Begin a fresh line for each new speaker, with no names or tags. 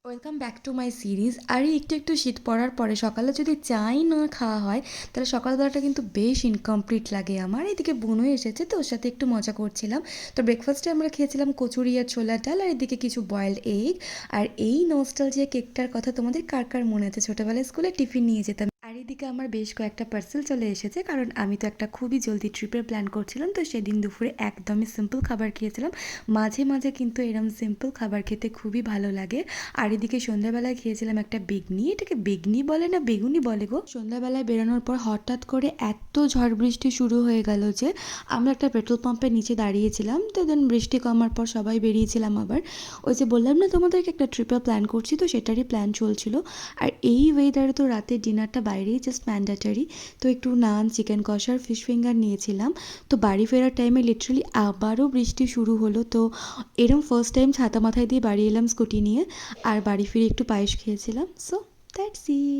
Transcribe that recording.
Welcome back to my series. আর একটু একটু শীত পড়ার পরে সকালে যদি চাই না খাওয়া হয় তাহলে সকালবেলাটা কিন্তু বেশ ইনকমপ্লিট লাগে আমার। এদিকে বোনও এসেছে, তো ওর সাথে একটু মজা করছিলাম। তো ব্রেকফাস্টে আমরা খেয়েছিলাম কচুরি আর ছোলার ডাল, আর এদিকে কিছু বয়েলড এগ। আর এই নস্টালজিয়া কেকটার কথা তোমাদের কার কার মনে আছে? ছোটোবেলায় স্কুলে টিফিন নিয়ে যেতাম। আর এদিকে আমার বেশ কয়েকটা পার্সেল চলে এসেছে, কারণ আমি তো একটা খুবই জলদি ট্রিপের প্ল্যান করছিলাম। তো সেদিন দুপুরে একদমই সিম্পল খাবার খেয়েছিলাম। মাঝে মাঝে কিন্তু এরম সিম্পল খাবার খেতে খুবই ভালো লাগে। আর এদিকে সন্ধ্যাবেলায় খেয়েছিলাম একটা বেগনি। এটাকে বেগনি বলে না বেগুনি বলে গো? সন্ধ্যাবেলায় বেরোনোর পর হঠাৎ করে এত ঝড় বৃষ্টি শুরু হয়ে গেল যে আমরা একটা পেট্রোল পাম্পের নিচে দাঁড়িয়েছিলাম। তো দেন বৃষ্টি কমার পর সবাই বেরিয়েছিলাম আবার। ওই যে বললাম না তোমাদেরকে একটা ট্রিপের প্ল্যান করছি, তো সেটারই প্ল্যান চলছিল। আর এই ওয়েদারে তো রাতের ডিনারটা বাইরেই জাস্ট ম্যান্ডেটারি। তো একটু নান, চিকেন কষা আর ফিশ ফিঙ্গার নিয়েছিলাম। তো বাড়ি ফেরার টাইমে লিটারালি আবারও বৃষ্টি শুরু হলো। তো এরম ফার্স্ট টাইম ছাতা মাথায় দিয়ে বাড়ি এলাম স্কুটি নিয়ে। আর বাড়ি ফিরে একটু পায়েস খেয়েছিলাম। So that's it.